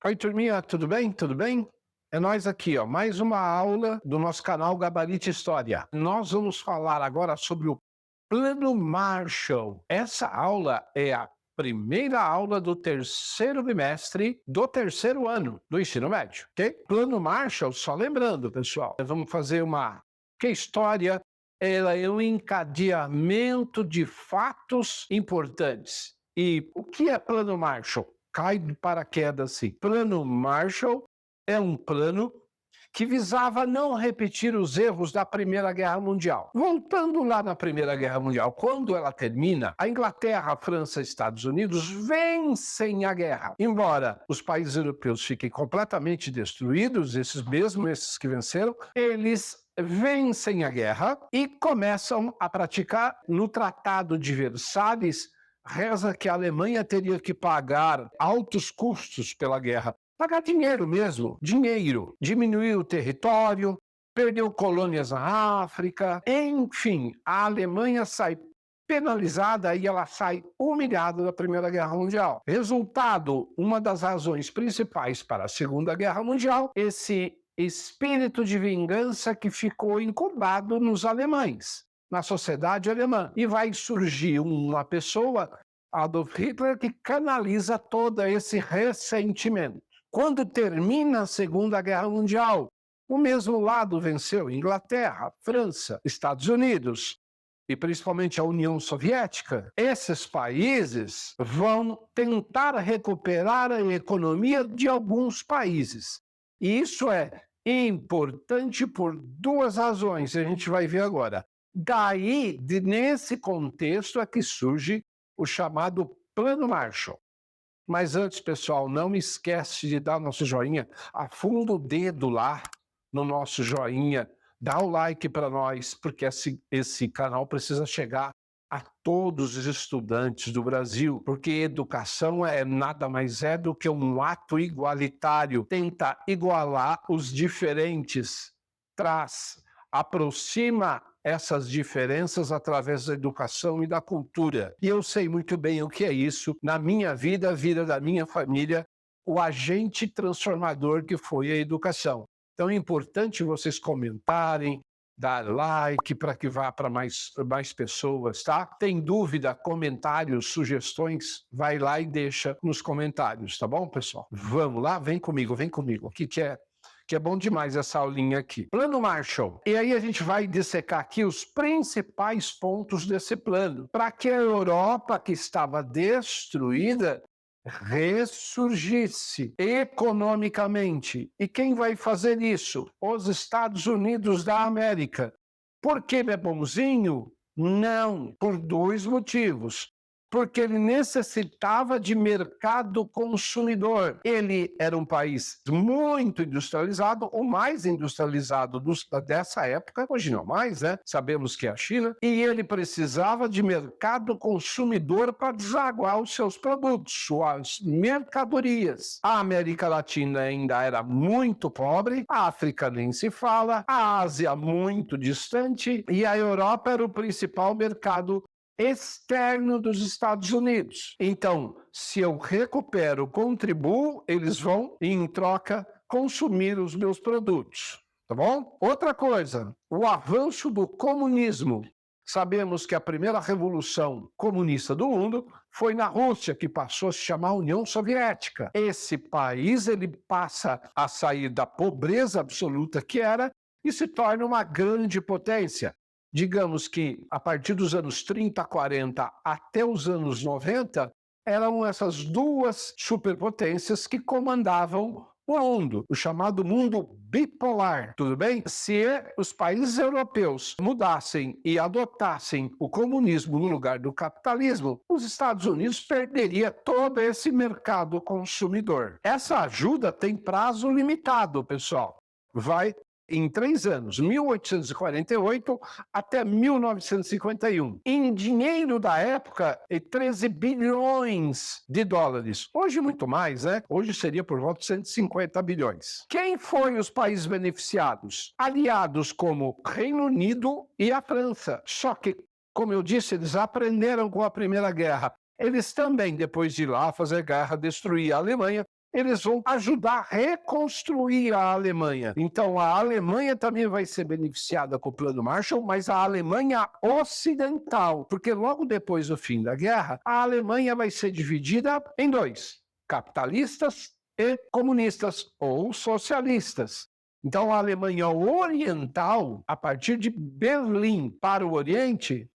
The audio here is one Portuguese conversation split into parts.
Oi, turminha, tudo bem? Tudo bem? É nós aqui, ó, mais uma aula do nosso canal Gabarito História. Nós vamos falar agora sobre o Plano Marshall. Essa aula é a primeira aula do terceiro bimestre do terceiro ano do ensino médio, ok? Plano Marshall, só lembrando, pessoal, vamos fazer uma... Que a história ela é um encadeamento de fatos importantes. E o que é Plano Marshall? Cai de paraquedas assim. Plano Marshall é um plano que visava não repetir os erros da Primeira Guerra Mundial. Voltando lá na Primeira Guerra Mundial, quando ela termina, a Inglaterra, a França e Estados Unidos vencem a guerra. Embora os países europeus fiquem completamente destruídos, esses que venceram, eles vencem a guerra e começam a praticar no Tratado de Versalhes, reza que a Alemanha teria que pagar altos custos pela guerra. Pagar dinheiro mesmo, dinheiro. Diminuir o território, perdeu colônias na África, enfim, a Alemanha sai penalizada e ela sai humilhada da Primeira Guerra Mundial. Resultado, uma das razões principais para a Segunda Guerra Mundial, esse espírito de vingança que ficou incubado nos alemães, na sociedade alemã. E vai surgir uma pessoa, Adolf Hitler, que canaliza todo esse ressentimento. Quando termina a Segunda Guerra Mundial, o mesmo lado venceu Inglaterra, França, Estados Unidos e principalmente a União Soviética. Esses países vão tentar recuperar a economia de alguns países. E isso é importante por duas razões, a gente vai ver agora. Daí, nesse contexto, é que surge o chamado Plano Marshall. Mas antes, pessoal, não me esquece de dar o nosso joinha, afunda o dedo lá no nosso joinha, dá o like para nós, porque esse canal precisa chegar a todos os estudantes do Brasil, porque educação é nada mais é do que um ato igualitário, tenta igualar os diferentes, aproxima essas diferenças através da educação e da cultura. E eu sei muito bem o que é isso na minha vida, a vida da minha família, o agente transformador que foi a educação. Então é importante vocês comentarem, dar like para que vá para mais pessoas, tá? Tem dúvida, comentários, sugestões, vai lá e deixa nos comentários, tá bom, pessoal? Vamos lá, vem comigo, o que é bom demais essa aulinha aqui. Plano Marshall. E aí a gente vai dissecar aqui os principais pontos desse plano, para que a Europa, que estava destruída, ressurgisse economicamente. E quem vai fazer isso? Os Estados Unidos da América. Por que ele é bonzinho? Não, por dois motivos. Porque ele necessitava de mercado consumidor. Ele era um país muito industrializado, o mais industrializado dessa época, hoje não mais, né? Sabemos que é a China, e ele precisava de mercado consumidor para desaguar os seus produtos, suas mercadorias. A América Latina ainda era muito pobre, a África nem se fala, a Ásia muito distante, e a Europa era o principal mercado externo dos Estados Unidos. Então, se eu recupero, contribuo, eles vão, em troca, consumir os meus produtos. Tá bom? Outra coisa, o avanço do comunismo. Sabemos que a primeira revolução comunista do mundo foi na Rússia, que passou a se chamar União Soviética. Esse país ele passa a sair da pobreza absoluta que era e se torna uma grande potência. Digamos que a partir dos anos 30, 40 até os anos 90, eram essas duas superpotências que comandavam o mundo, o chamado mundo bipolar, tudo bem? Se os países europeus mudassem e adotassem o comunismo no lugar do capitalismo, os Estados Unidos perderia todo esse mercado consumidor. Essa ajuda tem prazo limitado, pessoal. Vai em 3 anos, 1848 até 1951. Em dinheiro da época, 13 bilhões de dólares. Hoje muito mais, né? Hoje seria por volta de 150 bilhões. Quem foi os países beneficiados? Aliados como Reino Unido e a França. Só que, como eu disse, eles aprenderam com a Primeira Guerra. Eles também, depois de ir lá fazer guerra, destruir a Alemanha, eles vão ajudar a reconstruir a Alemanha. Então, a Alemanha também vai ser beneficiada com o Plano Marshall, mas a Alemanha ocidental, porque logo depois do fim da guerra, a Alemanha vai ser dividida em dois: capitalistas e comunistas ou socialistas. Então, a Alemanha Oriental, a partir de Berlim para o Oriente,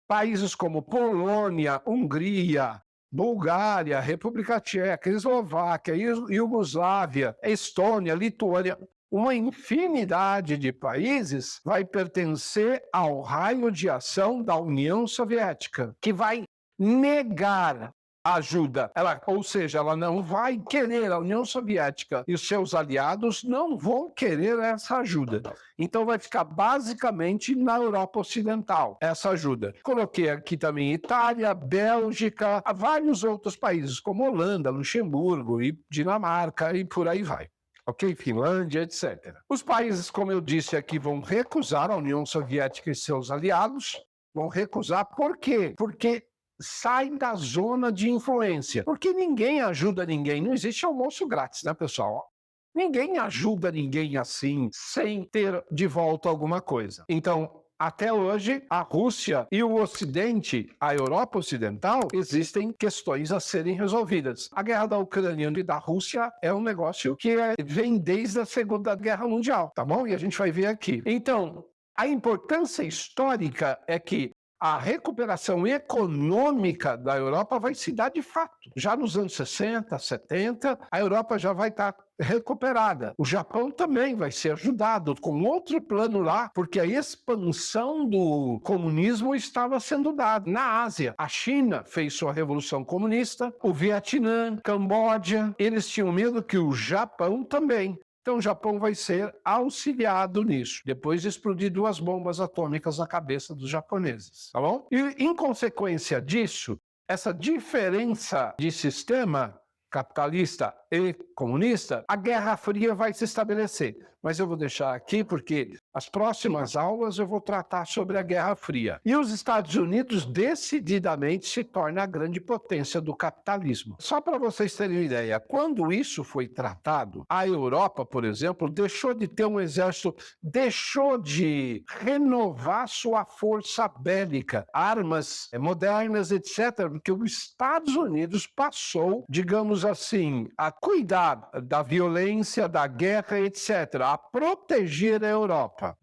países como Polônia, Hungria, Bulgária, República Tcheca, Eslováquia, Iugoslávia, Estônia, Lituânia, uma infinidade de países vai pertencer ao raio de ação da União Soviética, que vai negar ajuda. Ou seja, ela não vai querer, a União Soviética e os seus aliados não vão querer essa ajuda. Então vai ficar basicamente na Europa Ocidental essa ajuda. Coloquei aqui também Itália, Bélgica, vários outros países como Holanda, Luxemburgo e Dinamarca e por aí vai. Ok? Finlândia, etc. Os países, como eu disse aqui, vão recusar a União Soviética e seus aliados. Vão recusar por quê? Porque sai da zona de influência. Porque ninguém ajuda ninguém. Não existe almoço grátis, né, pessoal? Ninguém ajuda ninguém assim, sem ter de volta alguma coisa. Então, até hoje, a Rússia e o Ocidente, a Europa Ocidental, existem questões a serem resolvidas. A guerra da Ucrânia e da Rússia é um negócio que vem desde a Segunda Guerra Mundial, tá bom? E a gente vai ver aqui. Então, a importância histórica é que a recuperação econômica da Europa vai se dar de fato. Já nos anos 60, 70, a Europa já vai estar recuperada. O Japão também vai ser ajudado com outro plano lá, porque a expansão do comunismo estava sendo dada na Ásia. A China fez sua revolução comunista, o Vietnã, Camboja, eles tinham medo que o Japão também. Então o Japão vai ser auxiliado nisso, depois de explodir 2 bombas atômicas na cabeça dos japoneses, tá bom? E em consequência disso, essa diferença de sistema capitalista e comunista, a Guerra Fria vai se estabelecer. Mas eu vou deixar aqui porque as próximas aulas eu vou tratar sobre a Guerra Fria. E os Estados Unidos decididamente se torna a grande potência do capitalismo. Só para vocês terem uma ideia, quando isso foi tratado, a Europa, por exemplo, deixou de ter um exército, deixou de renovar sua força bélica, armas modernas, etc., porque os Estados Unidos passou, digamos assim, a cuidar da violência, da guerra, etc., a proteger a Europa.